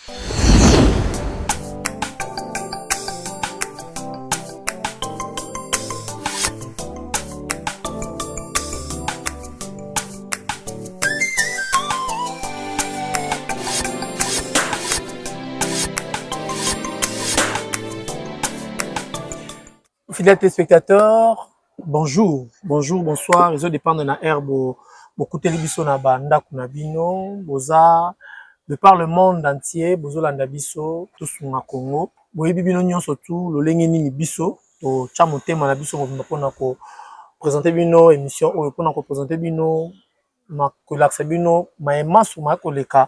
Fidèles téléspectateurs, bonjour, bonsoir. Les autres dépendent de la herbe, beaucoup de télévisions na banda kunabino, boza, de par le monde entier, bozo landabiso, tous na Congo. Boye bibino nyon surtout, le lengeni ni biso, to chamote manabiso mopona ko présenter bino émission, ou pona ko présenter bino, ma kolaksa bino, maema suma koleka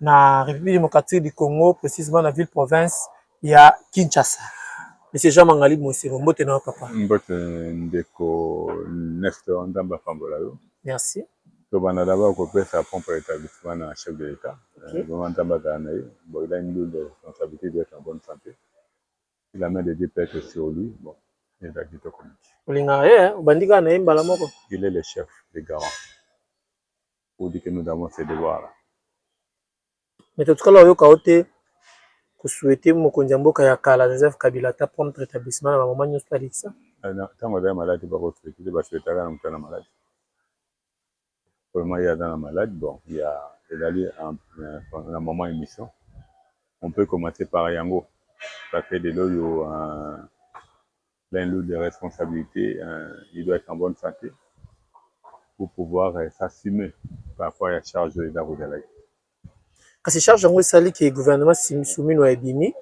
na République démocratique du Congo, précisément la ville province ya Kinshasa. Monsieur Jean Mangali Moussiro, mbote na papa. Mbote ndeko Nestor Ndamba Fambola yo. Merci. To bana d'abord ko pesa pompe établissement na chef de l'État. Vraiment Ndamba kana yo. Bon, il a une lourde responsabilité d'être en bonne santé. Il a mis des dépêches sur lui. Bon, il est d'acteur communique. Olinga bandika na mbala moko. Il est le chef des garants. Pour dire que nous avons ces devoirs là. Mais tout cas là yo kaote ko souhaiter mokonzi mboka ya kala Joseph Kabila ta prompt rétablissement na maman nyo Stalixa. Tant que malade ba ko souhaiter ba souhaiter na mutana malade. Vraiment il y a dans la malade, bon, il y a en moment émission. On peut commencer par Yango. Ça fait de l'eau plein lot de responsabilités, il doit être en bonne santé pour pouvoir s'assumer par rapport à la charge de la Roudelaï. Kasi charge yango esali ke gouvernement soumis no ebimi.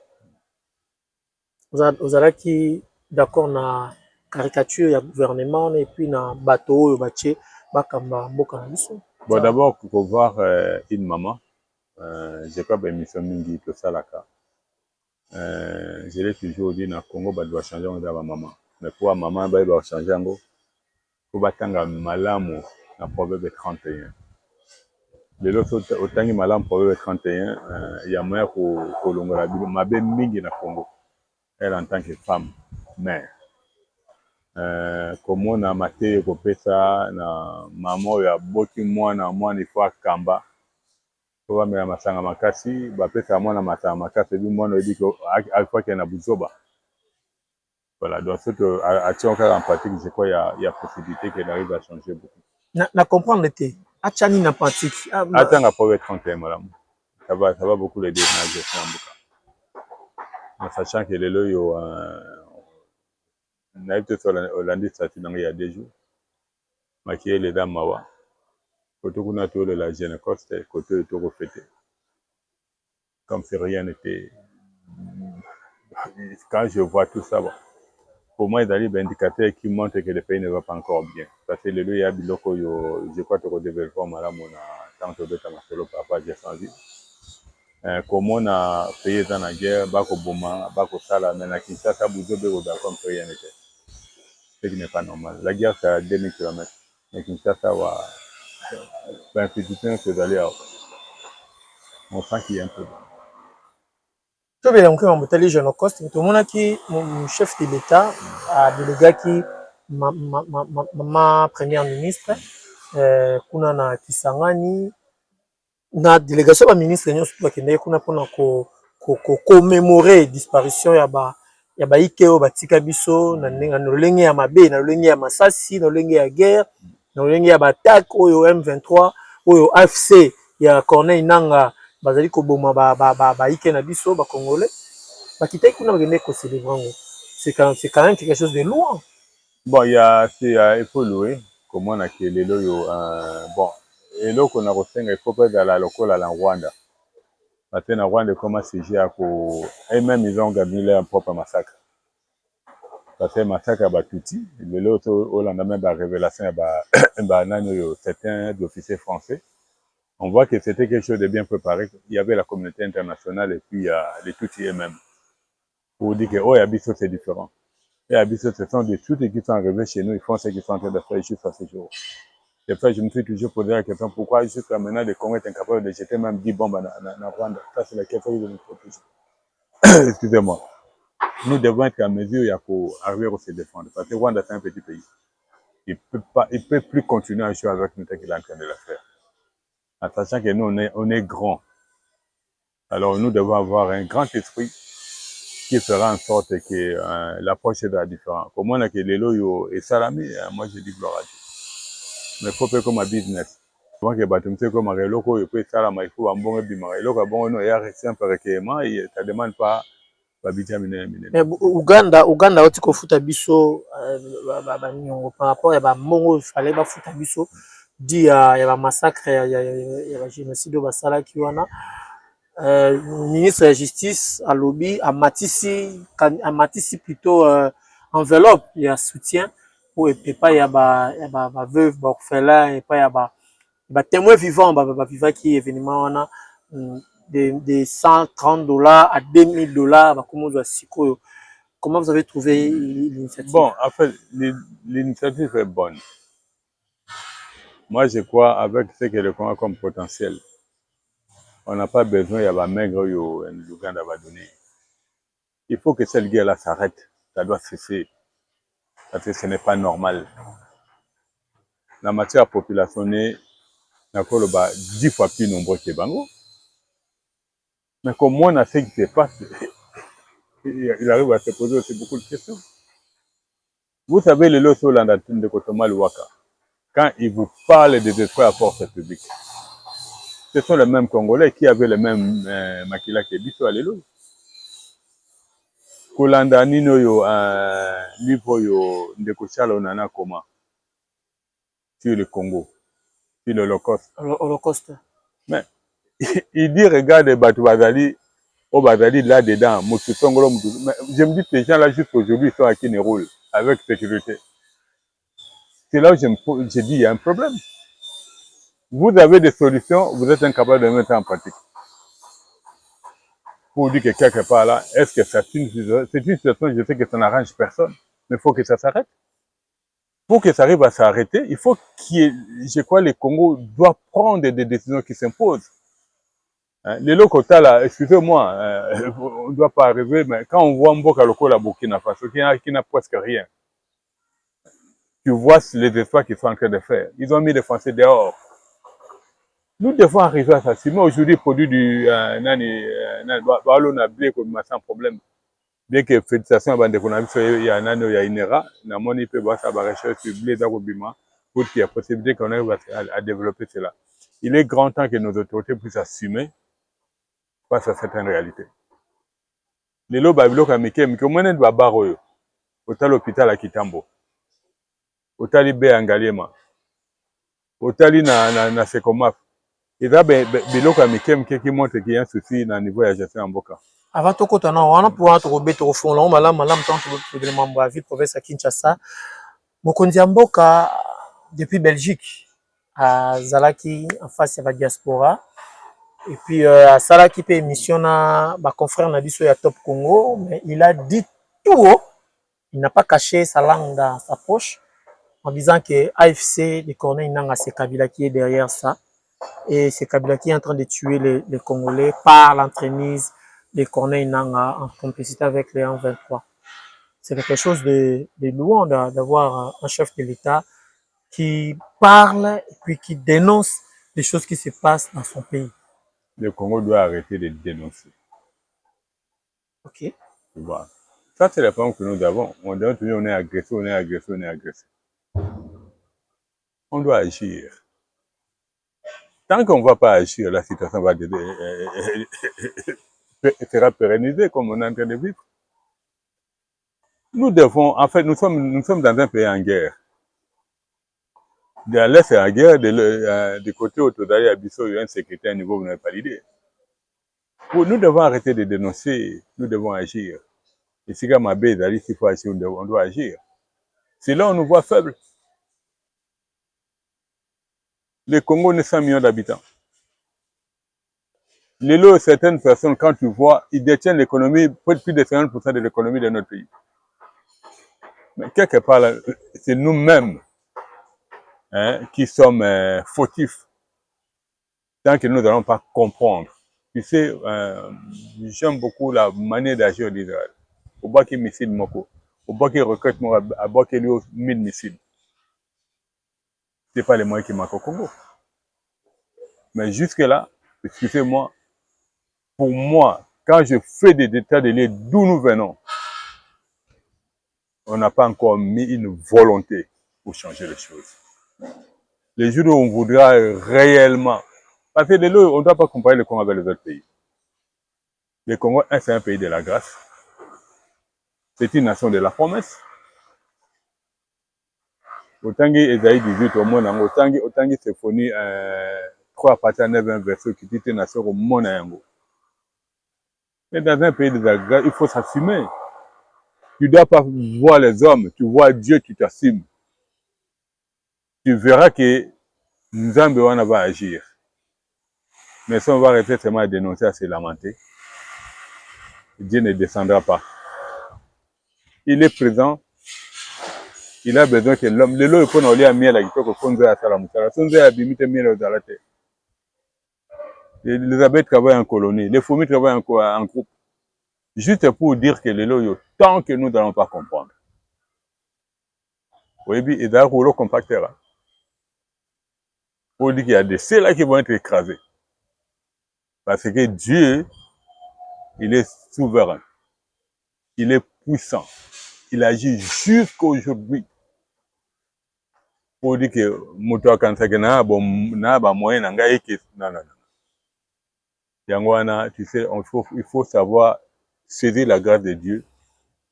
Ozalaki d'accord na caricature ya gouvernement et puis na bato oyo bache bakamba mboka na biso. Bon, d'abord pour voir une maman, j'ai pas d'émission mingi tout ça là. Je l'ai toujours dit dans Congo ba doit changer on ma maman. Mais pour maman ba doit changer ngo pour batanga malamu na proverbe 31. De l'autre autant que malamu proverbe 31, il y a moyen pour kolongola bilo mabe mingi na Congo. Elle en tant que femme, mère. Comme on a maté ko pesa na maman ya boti mwana il faut akamba. Pour me masanga makasi ba pesa mwana masanga makasi bi mwana dit que alpha qui na buzoba. Voilà, donc surtout à encore en pratique, je crois il y a possibilité qu'elle arrive à changer beaucoup. Na comprendre l'été. Achani na pratique. Attends à proverbe 31 madame. Ça va beaucoup l'aider dans la gestion en Mboka. En sachant que les lois yo on a été sur Hollande statut il y a 2 jours. Maquiller les dames mawa. Côté qu'on a tout la jeune côté tout reflété. Comme si rien n'était. Quand je vois tout ça, bon, pour moi, il y a des indicateurs qui montrent que le pays ne va pas encore bien. Parce que le lieu, il y a des locaux, je crois que le développement, madame, on a tant de bêtes à ma solo par rapport à Jessanvi. Comme on a payé dans la guerre, Bako Boma, Bako Sala, mais la Kinshasa, Bouzobe, comme si rien n'était. Ce qui n'est pas normal. La guerre, c'est à 2000 km. Mais Kinshasa, l'institution, c'est d'aller à. On sent qu'il y a un peu. To be donc on botali jeune cost to mona ki mon chef de l'état a délégué ki ma première ministre kuna na Kisangani na délégation ba ministre nyo ba kende kuna pona ko commémorer disparition ya ba ikeo batika biso na lolenge ya mabe na lolenge ya masasi na lolenge ya guerre na lolenge ya batak oyo M23 oyo AFC ya Corneille Nangaa bazali ko boma ba ike na biso ba congolais ba kitai kuna bagende ko célébrer. C'est quand même quelque chose de loin. Bon, il faut louer comment on a que les loyo bon et là qu'on a reçu il faut pas dans la locale à la Rwanda. Maintenant Rwanda comment c'est à ko et même ils ont gagné leur propre massacre. Parce que massacre à Batuti, le l'autre au lendemain ba révélation ba nano certains officiers français. On voit que c'était quelque chose de bien préparé. Il y avait la communauté internationale et puis les Tutsis eux-mêmes. Pour dire que, oh, Abisso, c'est différent. Et Abisso, ce sont des Tutsis qui sont arrivés chez nous, ils font ce qu'ils sont en train de faire jusqu'à ce jour. Et puis, je me suis toujours posé la question, pourquoi jusqu'à maintenant, les Congolais sont incapables de jeter même 10 bombes dans Rwanda. Ça, c'est la question que je me pose toujours. Excusez-moi. Nous devons être à mesure pour arriver à se défendre. Parce que Rwanda, c'est un petit pays. Il peut plus continuer à jouer avec nous tel qu'il est en train de le faire. En sachant que nous, on est grands. Alors nous devons avoir un grand esprit qui fera en sorte que l'approche sera différente. Comme on a que les loyaux et salami, moi je dis gloire à Dieu. Mais il faut faire comme un business. Donc, il y a comme un reloko, il faut faire il faut un bon bimar. Et là, bon, il y a simple requérement et ça ne demande pas babita mine. Mais Uganda oti kofuta biso ba nyongo par rapport ya ba mongo fallait ba futa biso dit ya ba massacre ya ba génocide basala ki wana ministre de la justice à lobby à Matisi plutôt enveloppe il y a soutien pour et pas ya ba veuve ba orphelin et pas ya ba témoin vivant ba vivant qui événement wana de 130 dollars à 2000 dollars ba comment doit siko. Comment vous avez trouvé l'initiative? Bon, en fait, l'initiative est bonne. Moi, je crois avec ce que le Congo a comme potentiel, on n'a pas besoin, il y a un maigre l'Ouganda va donner. Il faut que cette guerre-là s'arrête. Ça doit cesser. Parce que ce n'est pas normal. La matière de population est 10 fois plus nombreux que Bango. Mais comme on a ce qui se passe, il arrive à se poser aussi beaucoup de questions. Vous savez, le lot sur l'andatine de Kotoma Luwaka, quand ils vous parlent des espoirs à force publique, ce sont les mêmes Congolais qui avaient le même maquila que Bisso à l'élo. Kolanda Nino yo, livre yo, Ndekochala Onana Koma, sur le Congo, sur l'Holocauste. Holocauste. Mais il dit, regarde, Batou Bazali, au Bazali là-dedans, Moutoussongolo, je me dis que ces gens-là, juste aujourd'hui, sont à qui ne roulent, avec sécurité. C'est là où je dis, il y a un problème. Vous avez des solutions, vous êtes incapable de mettre en pratique. Pour dire que quelque part là, est-ce que c'est une situation, je sais que ça n'arrange personne, mais il faut que ça s'arrête. Pour que ça arrive à s'arrêter, il faut je crois, le Congo doit prendre des décisions qui s'imposent. Les locaux là, excusez-moi, on ne doit pas arriver, mais quand on voit Mboka Loko la Burkina Faso, qui n'a presque rien, tu vois les efforts qu'ils sont en train de faire. Ils ont mis les Français dehors. Nous devons arriver à ça. Sinon, aujourd'hui, produit du Balo n'a blé comme sans problème. Bien que félicitations à Bande Konami, il y a un an, il y a une era, n'a mon IP, ça va rechercher sur blé d'Arobima pour qu'il y ait possibilité qu'on arrive à développer cela. Il est grand temps que nos autorités puissent assumer face à certaines réalités. Les lots babilo kamike, mais comment on doit barrer au l'hôpital à Kitambo, au talibé à Ngaliema, au tali na Sekomaf. Et là, biloko ya mike qui montre qu'il y a un souci dans le niveau de la gestion en Boka. Avant tout, on a pour un robot au fond, on a le membre à ville province à Kinshasa. Mokondi Mboka depuis Belgique à Zalaki en face de la diaspora. Et puis à Salaki peut émission na ba confrère na biso ya Top Congo, mais il a dit tout haut, il n'a pas caché sa langue dans sa poche en disant que AFC de Corneille Nanga c'est Kabila qui est derrière ça. Et c'est Kabila qui est en train de tuer les Congolais par l'entremise de Corneille Nanga en complicité avec les 1-23. C'est quelque chose de louant d'avoir un chef de l'État qui parle et puis qui dénonce les choses qui se passent dans son pays. Le Congo doit arrêter de dénoncer. Ok. Tu vois. Ça, c'est la problème que nous avons. On est agressé, on est agressé, on est agressé. On doit agir. Tant qu'on ne va pas agir, la situation sera pérennisée comme on est en train de vivre. Nous devons, en fait, nous sommes dans un pays en guerre. De l'Est, c'est en guerre, du côté autodari, Abisso, il y a une sécurité à un niveau, vous n'avez pas l'idée. Nous devons arrêter de dénoncer, nous devons agir. Et si comme Mabé, s'il faut agir, on doit agir. C'est là où on nous voit faibles. Le Congo n'est 100 millions d'habitants. Les lots, certaines personnes, quand tu vois, ils détiennent l'économie, plus de 50% de l'économie de notre pays. Mais quelque part, c'est nous-mêmes qui sommes fautifs tant que nous n'allons pas comprendre. Tu sais, j'aime beaucoup la manière d'agir d'Israël. Au bas qui missile Moko, au bas qui recrute Moko, à bas qui lui 1000 missiles. Ce n'est pas les moyens qui manquent au Congo. Mais jusque-là, excusez-moi, pour moi, quand je fais des états de lieux d'où nous venons, on n'a pas encore mis une volonté pour changer les choses. Les jours où on voudra réellement... Parce que on ne doit pas comparer le Congo avec les autres pays. Le Congo, c'est un pays de la grâce. C'est une nation de la promesse. Otangi Esaïe 18 au monde, Otangi Symphonie 3 parties 9 verset qui dit une nation au monde. Mais dans un pays de la grâce, il faut s'assumer. Tu ne dois pas voir les hommes, tu vois Dieu, tu t'assumes. Tu verras que Nzambe va agir. Mais si on va arrêter seulement à dénoncer, à se lamenter, Dieu ne descendra pas. Il est présent, il a besoin que l'homme, le lot, il faut aller à miel, il faut qu'on ait à Salamutara. Si on a bimité miel aux alates. Les abeilles travaillent en colonie, les fourmis travaillent en groupe. Juste pour dire que le lot, tant que nous n'allons pas comprendre. Oui, et d'ailleurs, on le compactera. Pour dire qu'il y a des ceux-là qui vont être écrasés. Parce que Dieu, il est souverain. Il est puissant. Il agit jusqu'aujourd'hui. Pour dire que Moutoua Kansake n'a pas moyen d'engager. Non. Yangwana, tu sais, il faut savoir saisir la grâce de Dieu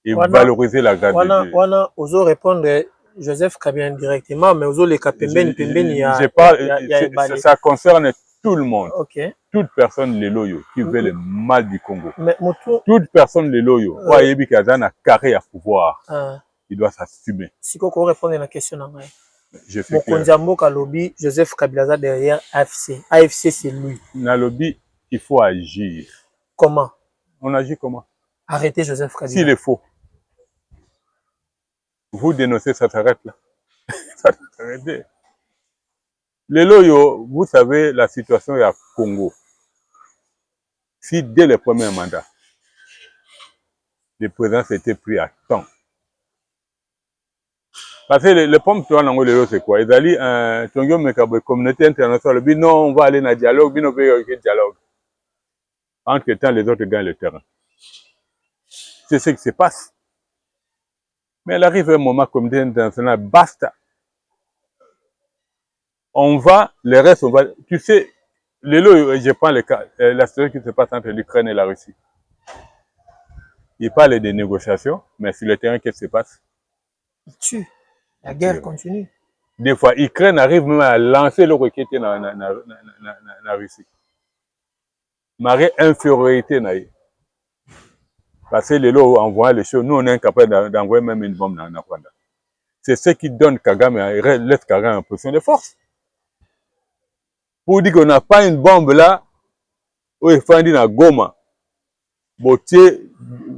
et valoriser la grâce de Dieu. Wana, ozo répondre Joseph Kabila directement, mais ozo les kapembeni pembeni ça concerne tout le monde. Okay. Toute personne les loyaux qui veut le mal du Congo. Mais toute personne les loyaux, il carré à pouvoir. Il doit s'assumer. Si vous répondre à la question, je fais Kalobi, Joseph Kabila derrière AFC. AFC, c'est lui. Nalobi, il faut agir. Comment? On agit comment? Arrêtez Joseph Kabila. S'il est faux. Vous dénoncez, ça s'arrête là. Ça s'arrête. Les loyaux, vous savez la situation est à Congo. Si dès le premier mandat, le président s'était pris à temps. Parce que le pomme toi l'anglais c'est quoi? Ils allaient un communauté internationale. Non, on va aller dans le dialogue, on va aller dialogue. Entre temps, les autres gagnent le terrain. C'est ce qui se passe. Mais il arrive un moment, communauté internationale, basta. On va, le reste, on va. Tu sais, je prends le cas, la situation qui se passe entre l'Ukraine et la Russie. Il parle des négociations, mais sur le terrain, qu'est-ce qui se passe? Il tue. La guerre continue. Des fois, l'Ukraine arrive même à lancer le roquette dans la Russie. Marée infériorité. Parce que les lots envoient les choses, nous on est incapable d'envoyer même une bombe dans Rwanda. C'est ce qui donne Kagame, laisse Kagame en position de force. Pour dire qu'on n'a pas une bombe là, où il faut dire à Goma, botier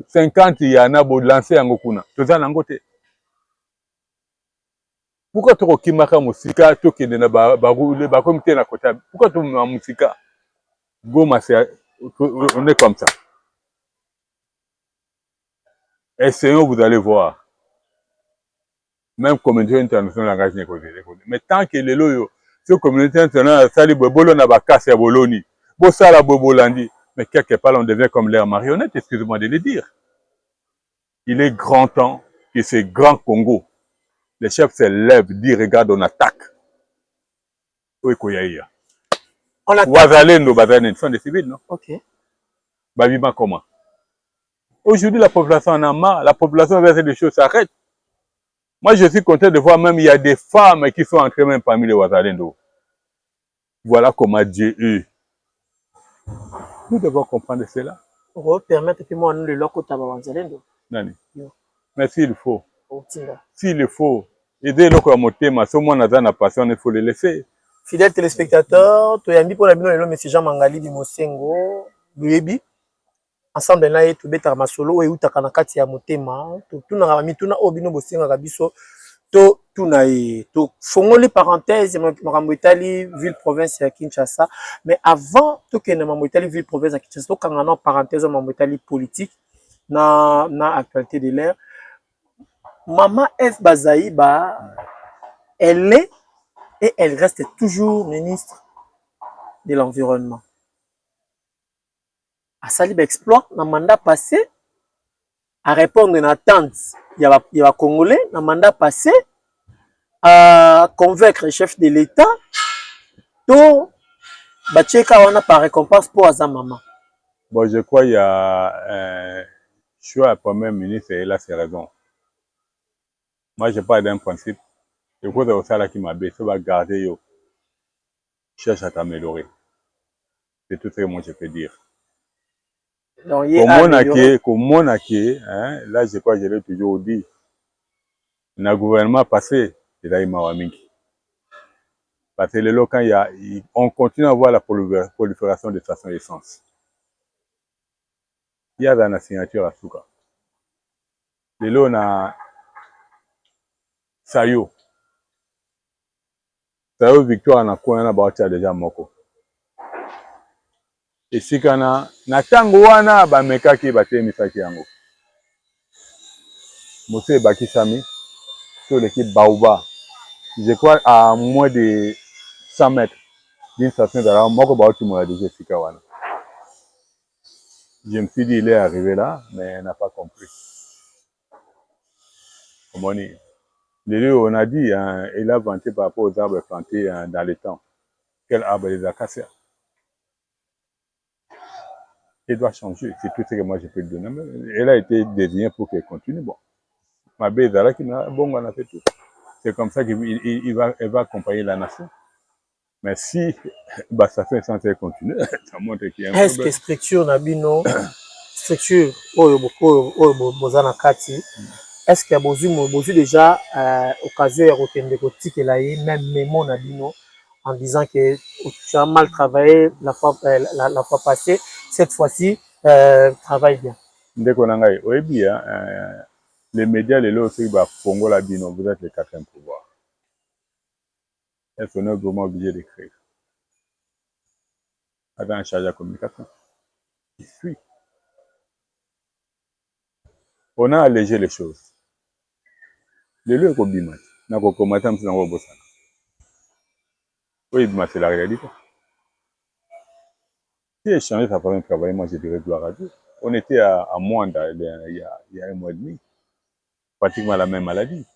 50 il y en a pour lancer en Gokuna. Tout ça dans côté. Pourquoi tu as musika tu qui na ba comité na côté? Pourquoi tu as musika? Goma on est comme ça. Essayons, vous allez voir. Même communauté internationale engage les côtés. Mais tant que les loyaux, ce communauté internationale sali bolo na ba casse ya boloni, bo sala bobolandi, mais quelque part on devient comme leur marionnette, excusez-moi de le dire. Il est grand temps que ces grands Congo, les chefs se lèvent, disent regarde on attaque. Oui koyaïa. On attaque. Wazalendo bazalendo sont des civils, non? OK. Babiba comment? Aujourd'hui, la population en a marre. La population veut que les choses s'arrêtent. Moi, je suis content de voir même il y a des femmes qui sont entrées même parmi les Ouazalendo. Voilà comment Dieu est. Nous devons comprendre cela. Pour permettre que moi, nous, le loco Ouazalendo. Nani. Mais s'il faut. S'il faut. Aider le loco à monter, mais si moi, on a passion, il faut le laisser. Fidèles téléspectateurs, tu as mis pour la bino, le Jean Mangali di Mosengo, Luebi. Ensemble na yetu beta masolo e utaka na kati ya motema to tuna mituna obino bosinga kabiso to tuna e to fongoli parenthèse makambo Italie ville province ya Kinshasa. Mais avant to ke na makambo Italie ville province ya Kinshasa to kanga na parenthèse makambo Italie politique na actualité de l'ère. Maman F Bazaïba, elle est et elle reste toujours ministre de l'environnement. a sali exploit na mandat passé, à répondre à l'attente, il y a Congolais, na mandat passé, à convaincre le chef de l'État, to bacheka wana par récompense pour Aza Maman. Bon, je crois qu'il y a un choix à Premier ministre et il a ses raisons. Moi, je parle d'un principe. Je crois que c'est ça qui m'a baissé, ça va garder yo. Cherche à t'améliorer. C'est tout ce que moi je peux dire. Comme mon acquis, hein, là je crois que je l'ai toujours dit. Le gouvernement passé, il a eu Mawamingi. Parce que le quand on continue à voir la prolifération des stations d'essence. Il y a dans la signature à Souka. Le lot, on a Sayo. Sayo Victoire, on a quoi, on a bâti déjà Moko. Et si on a Natango, on a Bameka qui battait Misaki Yango. Moussé Bakisami, sur l'équipe Baouba. Je crois à moins de 100 mètres d'une station d'arrêt, Moko Baouti m'a déjà Sikawana. Je me suis dit, il est arrivé là, mais il n'a pas compris. Comme on dit. On a dit, hein, il a vanté par rapport aux arbres plantés hein, dans le temps. Quel arbre les a cassés? Il doit changer, c'est tout ce que moi je peux te donner. Elle a été désignée pour qu'elle continue. Bon, ma belle Zara qui m'a bon, on a fait tout. C'est comme ça qu'il va accompagner la nation. Mais si bah, ça fait censé continuer, ça montre qu'il y a un problème. Est-ce que structure Nabino, structure Bozana Kati, est-ce qu'il y a besoin déjà occasion de retenir que là même Mémo Nabino en disant que tu as mal travaillé la fois passée, cette fois-ci travaille bien. Ndeko nangai, oyebi les médias les lots aussi Congo la Bino, vous êtes le quatrième pouvoir. Est-ce qu'on est vraiment obligé d'écrire? Avec un chargé de communication. Il suit. On a allégé les choses. Le lieu est bimat. N'a pas commencé à me faire un bossana. Oui, c'est la réalité. Si j'ai changé sa façon de travailler, moi je dirais gloire à Dieu. On était à Mwanda il y a un mois et demi. Pratiquement la même maladie.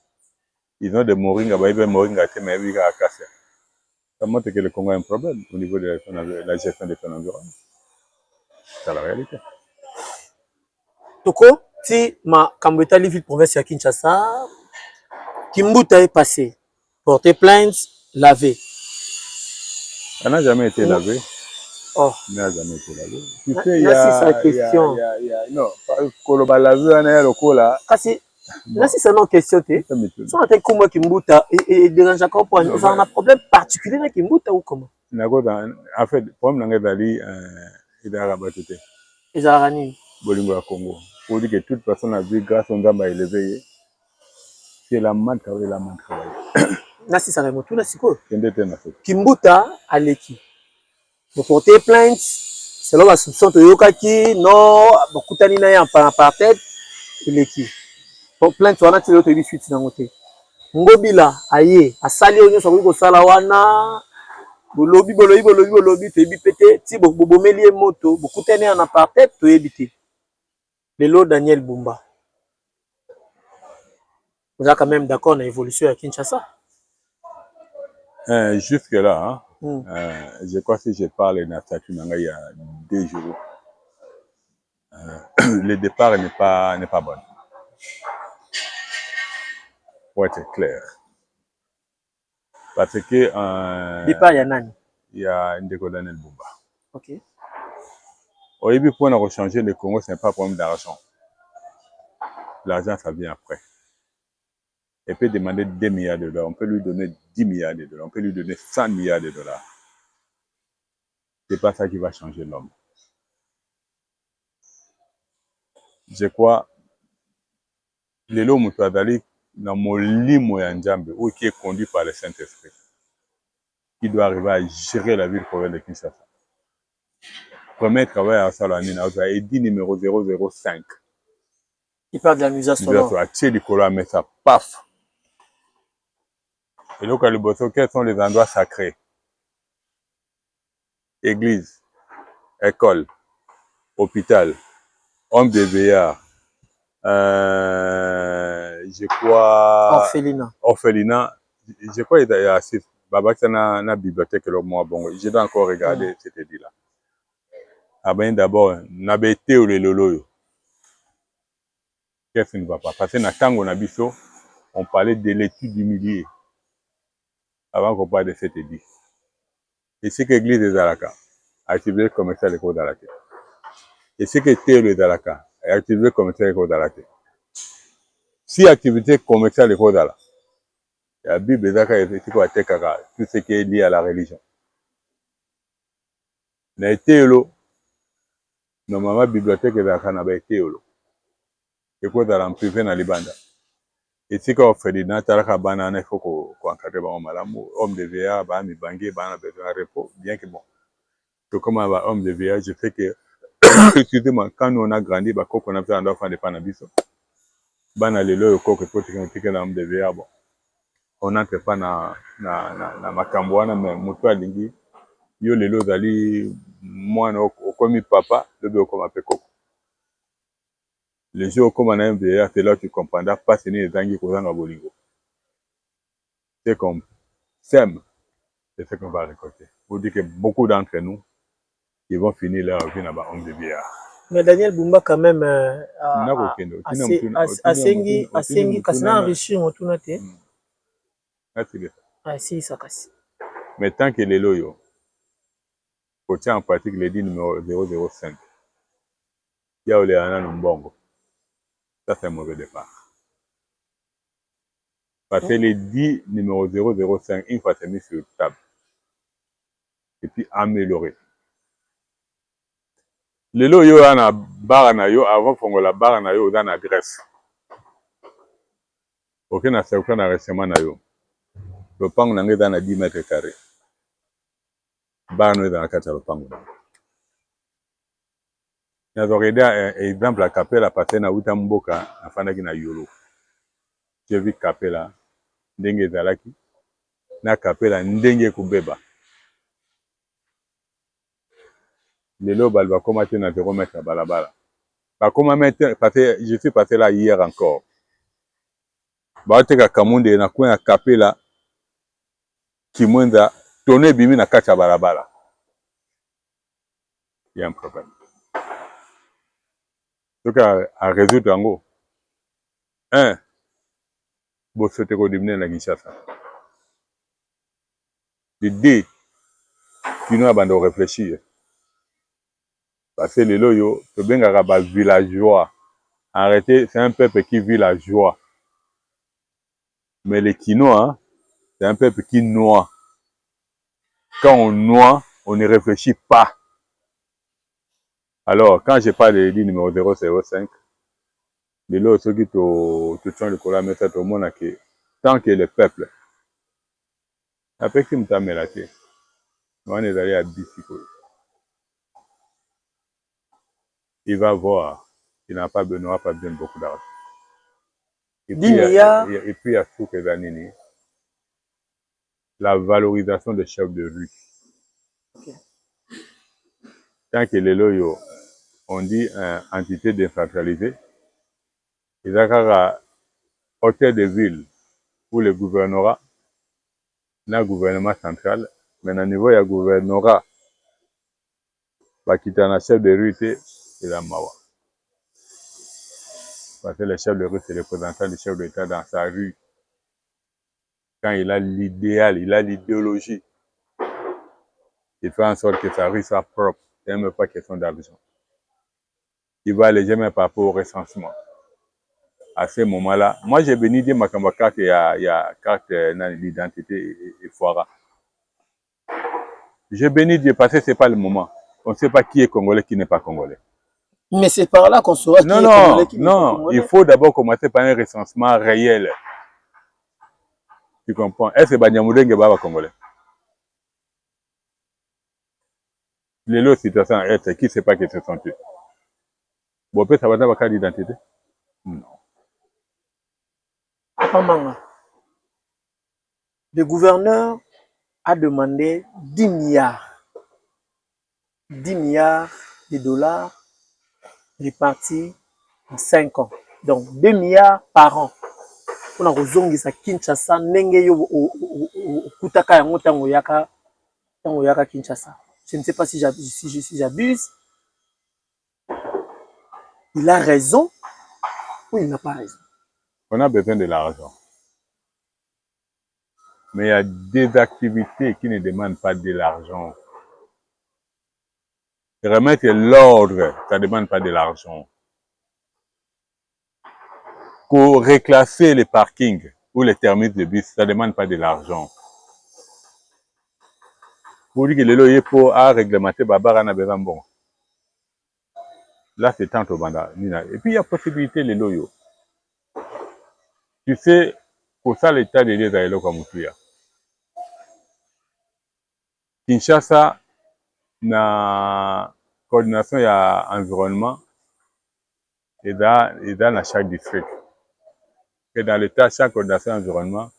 Ils ont des moringa, mais ils ont cassé. Ça montre que le Congo a un problème au niveau de la gestion de son environnement. C'est la réalité. Toko, si ma Kambeta ville province à Kinshasa, Kimbuta est passé. Porter plainte, laver. Ça n'a jamais été lavé. Oh. Ça n'a jamais été lavé. Tu sais, il y a non, Koloba lavé, on est le coup là. Là, si c'est une question, si on a comme Kimbuta et dérange encore pour nous, on a un problème particulier avec Kimbuta ou comment? En fait, le problème est il a rabattu. Les Arani. Bolingo à Congo. Pour dire que toute personne a vu grâce au Ndamba élevé, c'est la main de travail, la main de travail. Là, si ça remonte, là, c'est quoi? Kimbuta a l'équipe. Vous portez plainte, c'est là où la soupçon de Yokaki, non, beaucoup de temps, en apartheid, l'équipe. Pour plainte, on a tiré au début suite dans le côté. Ngobila, aïe, a sali on est sur le salawana, bolobi, tu es pété, si vous mettez moto, beaucoup de temps en apartheid, tu es évité. Le lot Daniel Bumba. Vous êtes quand même d'accord dans l'évolution à Kinshasa? Jusque-là, je crois que si je parle d'un statut il y a 2 jours, le départ n'est pas bon. Pour être clair. Parce que... départ, il y a Nani? Il y a Ndeko Daniel Bumba. Ok. Au début, pour nous changer le Congo, ce n'est pas un problème d'argent. L'argent, ça vient après. Il peut demander 2 milliards de dollars, on peut lui donner 10 milliards de dollars, on peut lui donner 100 milliards de dollars. Ce n'est pas ça qui va changer l'homme. Je crois, les lots Moutouadali, dans mon limo Yanjambe, qui est conduit par le Saint-Esprit, qui doit arriver à gérer la ville province de Kinshasa. Premier travail à Salamine, on a dit numéro 005. Il parle de la musique sonore. Mais ça, paf. Et donc, à Luboso, quels sont les endroits sacrés? Église, école, hôpital, homme de veillard, je crois orphelinat, je crois il y a assez na bibliothèque le mois bon, je dois encore regarder cet dit là. Ah ben d'abord na bete ou le lolo. Qu'est-ce qui ne va pas? Parce que na tango na biso, on parlait de l'étude du milieu avant qu'on parle de cet dit. Et c'est que l'église des Alaka, activité commerciale école d'Alaka. Et c'est que théo d'Alaka, activité commerciale école d'Alaka. Si activité commerciale école d'Alaka, la Bible est d'accord, tout ce qui est lié à la religion. Na théo, normalement bibliothèque de Alaka na ba théo. École d'Alaka en privé na Libanda. Et c'est qu'on fait des nataraka banana, il faut qu'on encadre ba malamu, homme de veillard, ba mi bangé, ba na besoin de repos, bien que bon. Que comme un homme de veillard, je fais que excusez-moi, quand nous on a grandi, bah, quand on a fait un enfant de panabiso, bana lelo koko poti quand on homme de veillard, bon, on n'entre pas na makambo wana, mais mutu alingi, yo lelo zali, moi no okomi papa, le be okoma pe koko. Le jour comme on a un veillard, c'est là que tu comprendras pas si les zangi kozanga bolingo. C'est comme sème, c'est ce qu'on va récolter. Vous dites que beaucoup d'entre nous, ils vont finir leur vie dans homme de veillard. Mais Daniel Bumba quand même asengi kasi na enrichir motuna te. Si ça kasi. Mais tant que les loyaux, faut tiens en pratique le dit numéro 005. Il y a les ananas mbongo. Ça c'est un mauvais départ. Parce que les 10 numéro 005, une fois c'est mis sur table. Et puis améliorer. Les loyaux ont la barre na yo avant fongo la barre na yo dans la graisse. Ok na c'est aucun récemment na yo. Le pang n'engage dans 10 mètres carrés. Barre no dans la carte le pang. Nous avons regardé un exemple à Capella parce na uta mboka afanda ki na yolo. J'ai vu Capella ndenge zalaki na Capella ndenge kubeba. Lelo balba comment tu na 0 mètre à balabala. Ba comment mettre parce que je suis passé là hier encore. Ba te ka kamunde na kwa Capella kimwenza tourner bimi na kacha balabala. Il y a un problème. Donc à résoudre en gros. Un, bon c'était qu'on devient la Kinshasa. De deux, tu n'as pas de réfléchir. Parce que les loyaux, c'est bien un villageois. Arrêtez, c'est un peuple qui vit la joie. Mais les Quinois, c'est un peuple qui noie. Quand on noie, on ne réfléchit pas. Alors, quand je parle de l'île numéro 005, les loyaux, ceux qui te tiennent le collant, mais ça tout le monde a que tant que le peuple, après qui m'a mélaté, on est allé à Bissiko. Il va voir, il n'a pas besoin de beaucoup d'argent. Et puis, il y a tout que Zanini. La valorisation des chefs de rue. Okay. Tant que les loyaux, on dit entité décentralisée, ils ont un hôtel de ville pour le gouvernorat, le gouvernement central, mais au niveau du gouvernorat, qui est un chef de rue, c'est la Mawa. Parce que le chef de rue, c'est le représentant du chef de l'État dans sa rue. Quand il a l'idéal, il a l'idéologie, il fait en sorte que sa rue soit propre. Il n'y a même pas question d'argent. Il va aller jamais par rapport au recensement. À ce moment-là, moi j'ai béni dire ma carte, il y a carte d'identité et foira. J'ai béni Dieu parce que ce n'est pas le moment. On ne sait pas qui est congolais, qui n'est pas congolais. Mais c'est par là qu'on saura qui est congolais, qui n'est pas congolais. Il faut d'abord commencer par un recensement réel. Tu comprends? Est-ce que Banyamulenge est congolais? Les lots situations est qui ne sait pas que ce sont eux. Bon, peut-être ça va avoir carte d'identité? Non. Le gouverneur a demandé 10 milliards de dollars répartis en 5 ans. Donc 2 milliards par an. On a kozongisa Kinshasa ndenge yo okutaka yango ntango oyaka Kinshasa. Je ne sais pas si j'abuse. Il a raison ou il n'a pas raison? On a besoin de l'argent. Mais il y a des activités qui ne demandent pas de l'argent. Remettre l'ordre, ça ne demande pas de l'argent. Pour reclasser les parkings ou les terminus de bus, ça ne demande pas de l'argent. Pour dire que le loyer pour réglementer Babara n'a besoin bon. Là, c'est tant au banda. Et puis, il y a possibilité les loyaux. Tu sais, pour ça, l'État de l'État est là comme Moutia. Kinshasa, na coordination, il y a environnement et dans chaque district. Et dans l'État, chaque coordination environnement,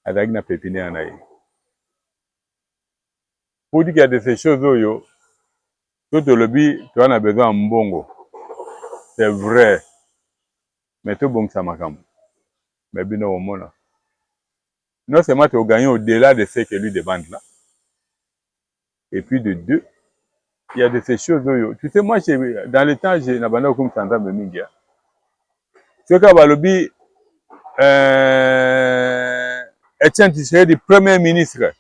il y a une pépinière. Pour dire qu'il y a de ces choses, tout le lobby, tu en as besoin de mbongo. C'est vrai. Mais tout bon, ça m'a comme. Mais bien au monde. Non seulement tu as gagné au-delà de ce que lui demande là. Et puis de deux, il y a de ces choses. Tu sais, moi, dans le temps, j'ai n'abandonné comme ça dans mes mingia. Ce que le lobby, Etienne Tshisekedi du premier ministre.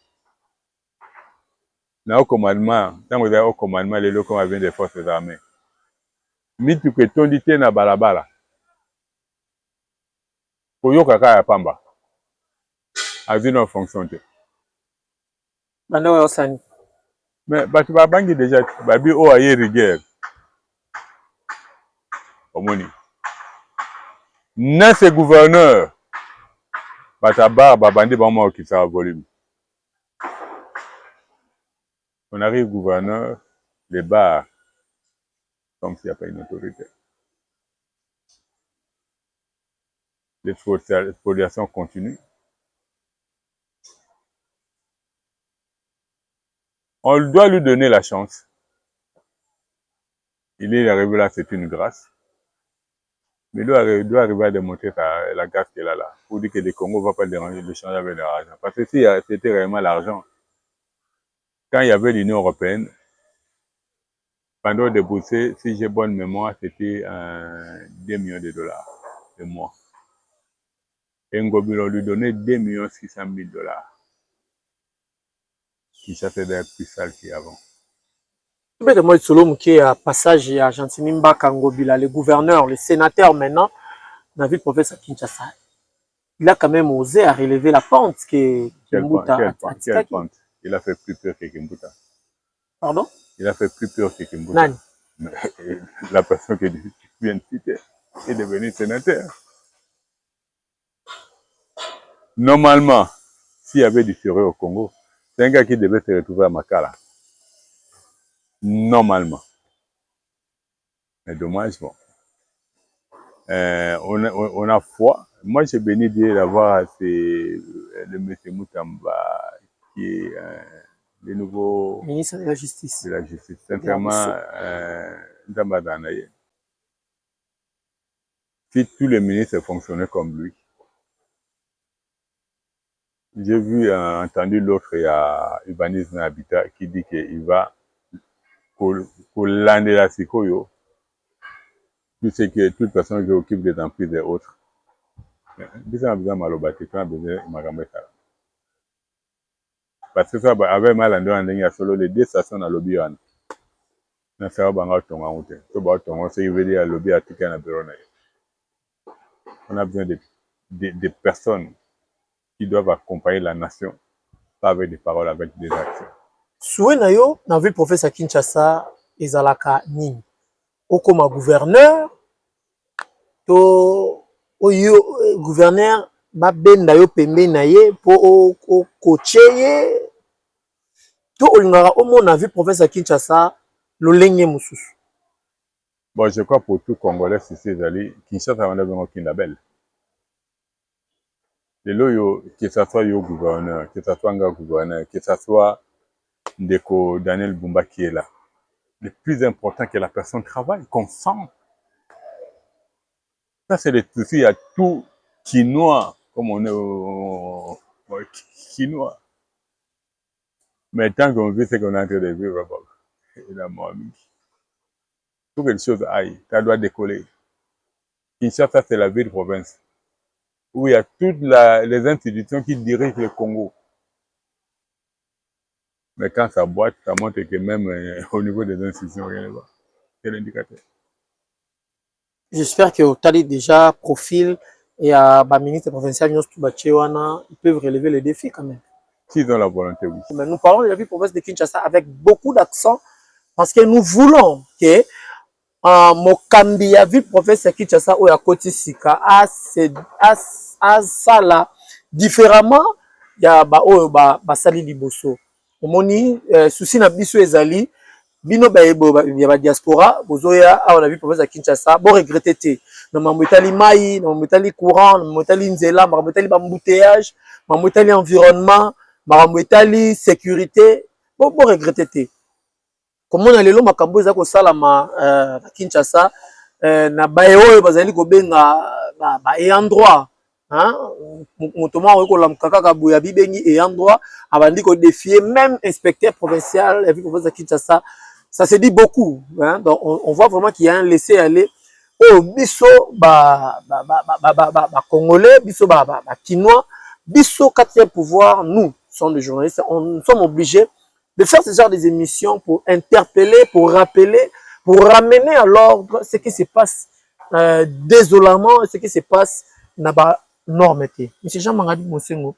Dans le commandement, tant que au commandement, les locaux viennent des forces armées. Mais tu peux t'en dire na balabala. Pour yo kaka ya pamba. Azino fonction te. Banda wa osani. Mais tu vas bangi déjà, babi o aye rigueur. Omoni. Neuf gouverneurs. Batabar, babandi bama qui ça volume. On arrive gouverneur, les bars, comme s'il n'y a pas une autorité. Les spoliations continuent. On doit lui donner la chance. Il est arrivé là, c'est une grâce. Mais il doit arriver à démontrer la grâce qu'il a là. Pour dire que le Congo ne va pas déranger le changer avec l'argent. Parce que si c'était réellement l'argent, quand il y avait l'Union européenne, pendant débourser, si j'ai bonne mémoire, c'était 2 millions de dollars de mois. Et Ngobilo lui donnait 2 600 000 dollars. Qui s'était d'ailleurs plus sale qu'avant. Peut-être moi, selon qui a passage à Argentine, Mbaka Ngobila, le gouverneur, le sénateur maintenant, dans le professeur Kinshasa, il a quand même osé à relever la pente que Kimbuta quelle pente? Il a fait plus peur que Kimbuta. Pardon? Il a fait plus peur que Kimbuta. Nani? La personne que tu viens de citer est devenue sénateur. Normalement, s'il y avait du fureur au Congo, c'est un gars qui devait se retrouver à Makala. Normalement. Mais dommage, bon. On a foi. Moi, j'ai béni Dieu d'avoir le monsieur Moutamba, qui est le nouveau ministre de la Justice. De la Justice. Sincèrement, si tous les ministres fonctionnaient comme lui, j'ai vu, entendu l'autre, il y a Urbanisme et Habitat, qui dit qu'il va, pour l'année la Sikoyo, tu sais que toute personne qui occupe des emprises et autres, parce que ça, avec Malando, il y a solo les 2 stations dans le lobby. On a besoin de personnes qui doivent accompagner la nation, pas avec des paroles, avec des actions. Souhait na yo, na vu professeur Kinshasa, ezalaka nini? Okoma gouverneur, to oyo gouverneur ba benda yo pembe na ye po o coacher to olingaka omona vu professeur Kinshasa lolenge mususu. Bon, je crois pour tout Congolais, si c'est allé, Kinshasa on a besoin d'un label. Les loyaux, que ce soit yo gouverneur, que ce soit un gouverneur, que ce soit Ndeko Daniel Bumba qui est là. Le plus important que la personne travaille, qu'on sent Ça, c'est le souci à tout Chinois, comme on est au Chinois. Mais tant qu'on vit ce qu'on est en train de vivre, évidemment, il faut que les choses aillent. Ça doit décoller. Kinshasa, c'est la ville province où il y a toutes les institutions qui dirigent le Congo. Mais quand ça boite, ça montre que même au niveau des institutions, rien ne va. C'est l'indicateur. J'espère que Otali déjà profil et à ministre provincial, ils peuvent relever les défis quand même. S'ils ont la volonté, oui. Mais nous parlons de la ville province de Kinshasa avec beaucoup d'accent parce que nous voulons que Mokambi ya ville province de Kinshasa ou ya Koti Sika a sala différemment ya ba oyo ba sali liboso. Omoni souci na biso ezali bino ya ba diaspora bozoya awa na ville province de Kinshasa bo regretter te na mambo etali mai na mambo etali courant na mambo etali nzela mambo etali bambouteillage mambo etali environnement mambo etali sécurité bo regretter te. Komona lelo makambo eza kosalama na Kinshasa na baye oyo bazali kobenga ba ayant droit moto moko okolamka kaka boya bibengi ayant droit abandi kodéfier même inspecteur provincial ya ville province de Kinshasa. Ça se dit beaucoup, hein? Donc on voit vraiment qu'il y a un laisser-aller. Oh, biso Congolais, biso Kinois, biso quatrième pouvoir, nous sommes des journalistes, nous sommes obligés de faire ce genre des émissions pour interpeller, pour rappeler, pour ramener à l'ordre ce qui se passe désolamment, ce qui se passe dans la normalité. Monsieur Jean Mangadi Monsengo,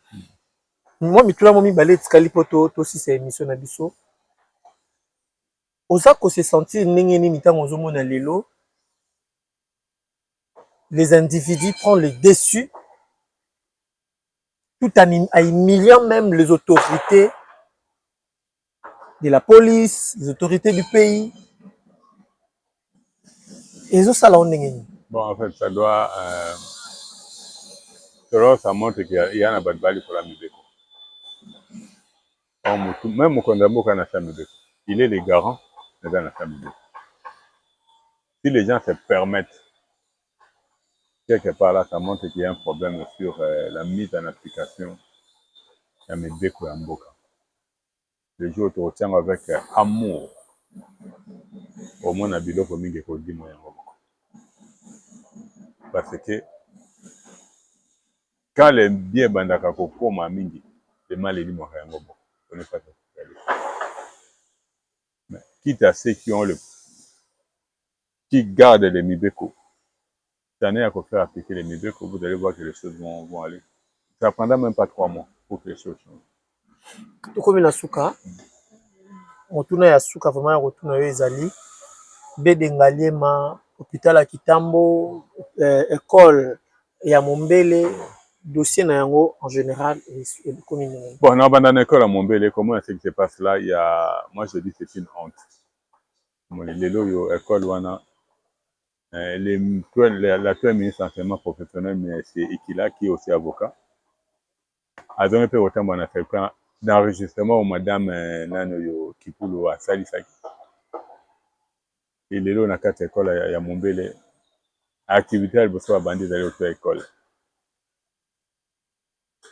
moi, je suis balé tikali poto aussi c'est émission na biso. Oza ko se sentir ningeni mitango ozomona lelo, les individus prennent le dessus tout en humiliant même les autorités de la police, les autorités du pays. Et ça là on est. Bon, en fait, ça montre qu'il y a un badbali pour la musique. Même au Kondambo, il est le garant de la musique. Si les gens se permettent, quelque part là, ça montre qu'il y a un problème sur la mise en application de Mibeko et Mboka. Les jours où tu retiens avec amour, au moins à Biloko Mingi Kodi Moyen. Parce que quand les biens bandaka koko ma mingi, les mal est dit moi rien. Mais quitte à ceux qui gardent les Mibeko, ça n'est à faire appliquer les Mibeko, vous allez voir que les choses vont aller. Ça prendra même pas 3 mois pour que les choses changent. Comme la souka, on tourne à souka vraiment on retourne à ezali, Bedengaliema, hôpital à Kitambo, école ya Mombele, dossier na yango en général et commune. Bon, on a abandonné l'école à Mombele, comment est-ce qui se passe là? Moi je dis c'est une honte. Les loyaux école wana, l'actuel ministre d'enseignement professionnel, mais c'est Ikila qui est aussi avocat. A donné peu autant on a fait d'enregistrement au madame Nano Kipulu à Salisaki. Et les lots na 4 écoles à Mombele. Activité elle besoin bandit d'aller à l'école.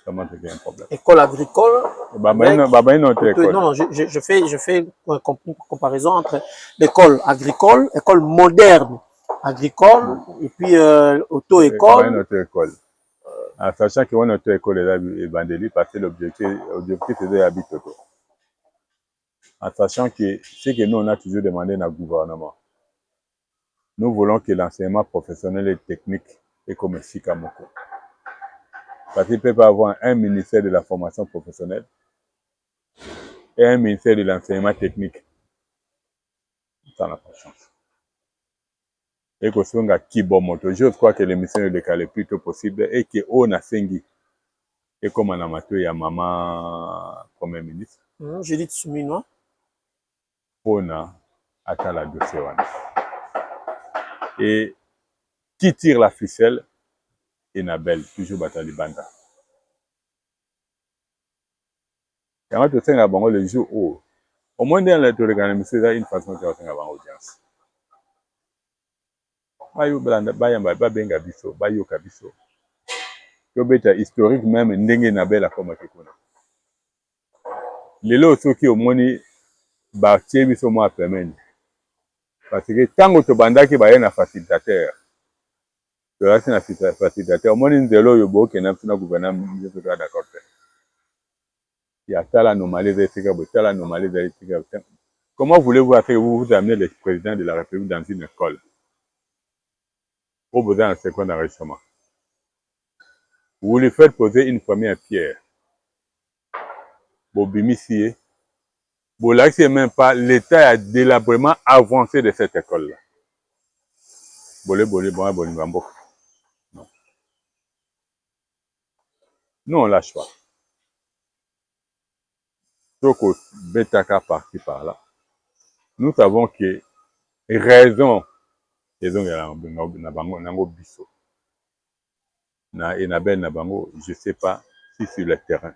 Comment c'est un problème? École agricole. Non, je fais une comparaison entre l'école agricole, école moderne agricole, et puis auto-école. En sachant que mon auto-école est bandeli parce que l'objectif c'est d'habiter. En sachant que ce que nous on a toujours demandé dans le gouvernement, nous voulons que l'enseignement professionnel et technique est comme Sikamoko. Parce qu'il ne peut pas avoir un ministère de la formation professionnelle et un ministère de l'enseignement technique. Ça n'a pas de chance. Et que ce soit Kibomoto, je crois que l'émission est décalée le plus tôt possible et qu'on a Sengi. Et comme on a maté, il y a maman Premier ministre. J'ai dit Tsumino. On a atteint la dossier. Et qui tire la ficelle? Enabel, toujours Batali Banda. Et on a tout le jour où, au moins dans l'émission, il y a une façon de faire une audience. bayo blanda bayamba babenga biso bayoka biso tobeta historique même ndenge na bela koma kikuna lelo soki omoni batie biso mwa pemene parce que tango tobandaki baye na facilitateur tolasi na facilitateur omoni nzela oyo bokenda biso na gouvernement biso toza d'accord te ya tala anomalie esika boye tala anomalie esika boye. Comment voulez-vous après vous amener le président de la République dans une école pour vous dans un second enregistrement? Vous lui faites poser une première pierre. Vous bimisiez. Vous l'acceptez même pas. L'État a délabrement avancé de cette école-là. Non. Nous, on lâche pas. Donc, Betaka parti par là. Nous savons que raison, je ne sais pas si sur le terrain,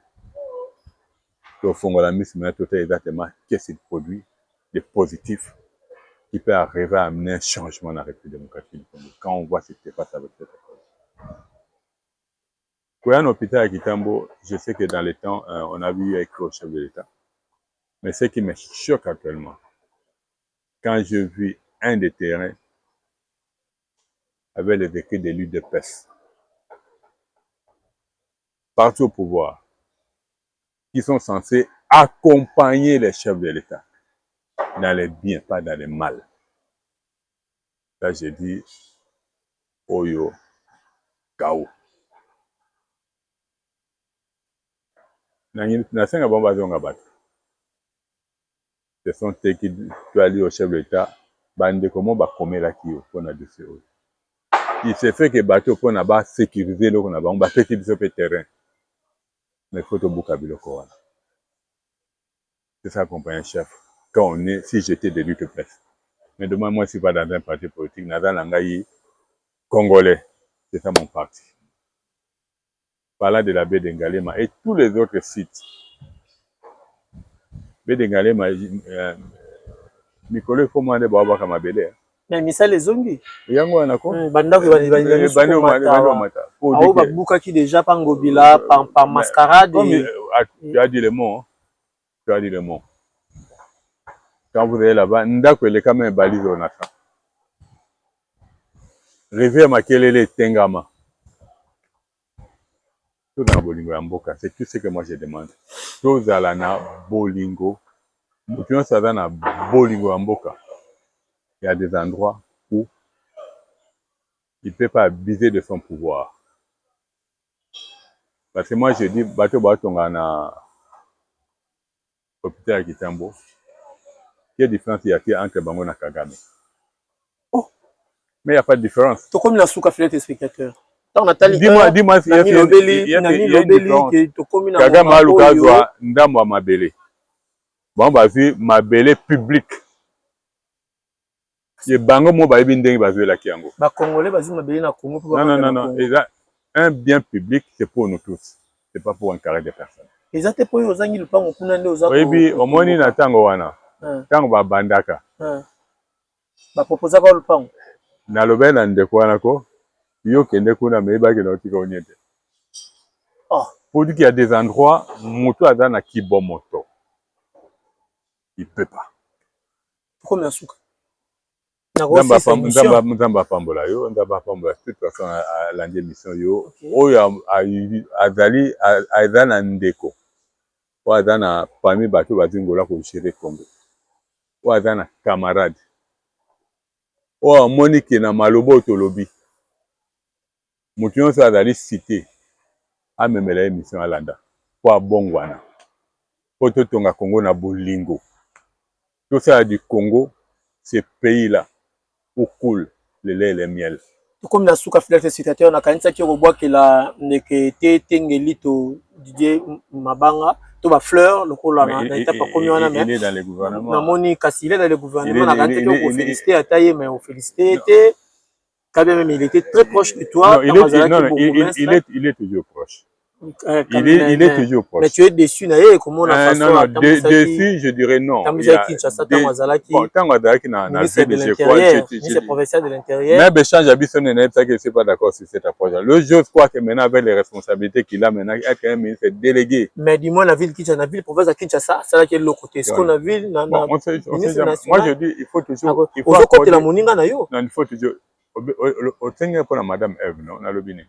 au fond de la mise exactement qu'est-ce qu'il produit de positif qui peut arriver à amener un changement dans la République démocratique quand on voit ce qui se passe avec cette école. Pour un hôpital à Kitambo, je sais que dans les temps, on a vu écrit au chef de l'État. Mais ce qui me choque actuellement, quand je vis un des terrains avec les écrits des luttes de peste, partout au pouvoir, qui sont censés accompagner les chefs de l'État dans les biens, pas dans les mal. Là, j'ai dit, Oyo, Kao. Ce sont eux qui doivent aller au chef de l'État, comment là qui pour la dossier. Il se fait que bateau pour na sécuriser le qu'on a ba fait sur le terrain. Mais il faut au Bukabilo Kowana. C'est ça accompagner chef. Quand on est, si j'étais de lutte presse. Mais demain, moi, je ne suis pas dans un parti politique, dans un langaï congolais. C'est ça mon parti. Parlant de la baie d'Engalema et tous les autres sites. Baie d'Engalema, Mikolo, il faut demander à Kamabele. Mais Missa les zombies. Yango anako. Banda ko babuka qui déjà pangobila par mascarade. Tu as dit le mot. Tu as dit le mot. Quand vous allez là-bas, ndako ele kama un balise au nata. Rivière Makelele Tengama. Tout dans Bolingo Amboka, c'est tout ce que moi je demande. Tout dans la Bolingo. Nous ça dans la Bolingo Amboka. Il y a des endroits où il ne peut pas abuser de son pouvoir. Parce que moi, je dis, bateau na hôpital à Kitambo, quelle différence il y a entre Bango et Kagame? Oh! Mais il n'y a pas de différence. C'est comme la souka filet spectateurs. Dis-moi, il y a une différence. Kagame a l'occasion d'ambo Mabele. Bon, bah, vu Mabele public. Les Bango mo ba bindeng bazwe la kiango. Ba Congolais bazi mabeli na Congo pour non. Un bien public c'est pour nous tous. C'est pas pour un carré de personnes. Ezate po yo zangi lupango kuna nde ozako. Oui, omoni na tango wana. Tango ba bandaka. Ba proposa ba lupango. Na lobela ndeko wana ko yo kende kuna meba ke na otika onyete. Oh, pour dire qu'il y a des endroits moto azana kibomoto. Il peut pas. Pourquoi merci? Nzamba pambola yo, nzamba pambola toute façon à l'année mission yo. Oyo azali azana ndeko. O azana parmi bato bazingola ko gérer Congo. O azana camarade. O Monique na malobo tolobi. Mutu so azali cité a memela émission alanda. Po bongwana. Po totonga Congo na bolingo. Tout ça du Congo, ce pays-là. Où coule le lait et le miel. Comme la souka fidèle citateur na kanisa ki roboa ke la neke te tengelito Didier Mabanga to ba fleur le kola na eta pa komi wana mais il est dans le gouvernement. Na moni kasi il est dans le gouvernement na kanisa ki ko féliciter ataye mais on féliciter était quand même il était très proche de toi. Non, il est toujours proche. Il est toujours proche. Mais tu es déçu, comment on a fait non, déçu, je dirais non. Bon, ministre provincial de l'Intérieur. Mais Béchange Abisson n'est pas d'accord sur cette approche. Le je crois que maintenant, avec les responsabilités qu'il a maintenant, être un ministre délégué. Mais dis-moi, la ville Kinshasa, la ville province de Kinshasa, c'est là qui est de l'autre côté. Est-ce qu'on a vu moi, je dis, il faut toujours. Il faut toujours. Au Seigneur pour la Madame Eve, non, on a le bini.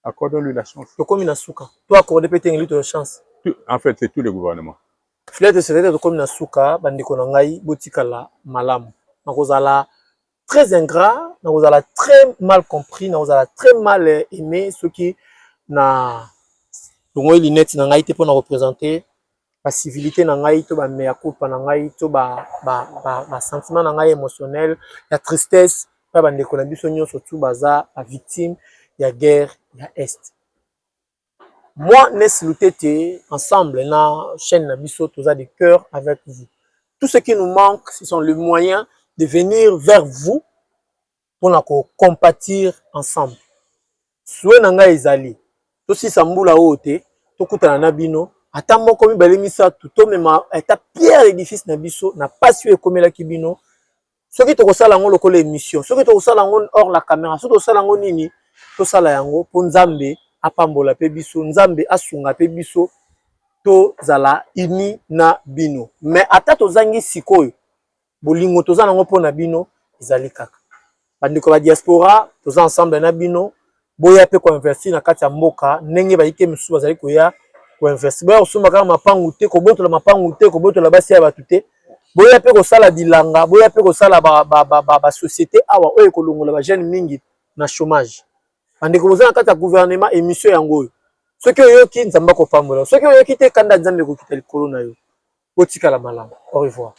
Accordons-lui la chance. Toi, accorder peut-être la chance. En fait, c'est tout le gouvernement. Filet de secrétaire de comme Nasuka, bandiko nangai, botikala, malam. Nakozala très ingrat, nakozala très mal compris, nakozala très mal aimé, ceux qui na longoy linette nangai te pour représenter la civilité nangai, to ba mea culpa nangai, to ba sentiment nangai émotionnel, la tristesse. Pas de collaboration surtout baza la victime de la guerre de l'Est. Moi, nous ensemble na chaîne Nabiso tous des cœurs avec vous. Tout ce qui nous manque, ce sont les moyens de venir vers vous pour nous compatir ensemble. Soué nanga ezali, to si sambula ote, to kuta na bino, atamo komi balemisa tout to mema eta pierre l'édifice Nabiso na pas su e komela kibino. Ce qui te sala ngo lokolo émission, ce qui te sala ngo hors la caméra, ce qui te sala ngo nini, to sala yango po Nzambe apambola pe biso, Nzambe asunga pe biso, to zala ini na bino. Mais ata to zangi sikoyo, bolingo to zala ngo po na bino, ezali kaka. Bandiko ba diaspora, to za ensemble na bino, boya pe ko investir na kati ya mboka, ndenge ba ike misu bazali ko ya ko investir. Boya osuma kaka mapangu te, ko boto la mapangu te, ko boto la basi ya batute. Boya pe ko sala bilanga, boya pe ko sala ba société awa oyo ko longola ba jeune mingi na chômage. Ande ko bozana kata gouvernement émission yango oyo. Soki oyoki Nzamba ko pambola, soki oyoki te kanda Nzambe ko kitali corona yo. Botika la malamu. Au revoir.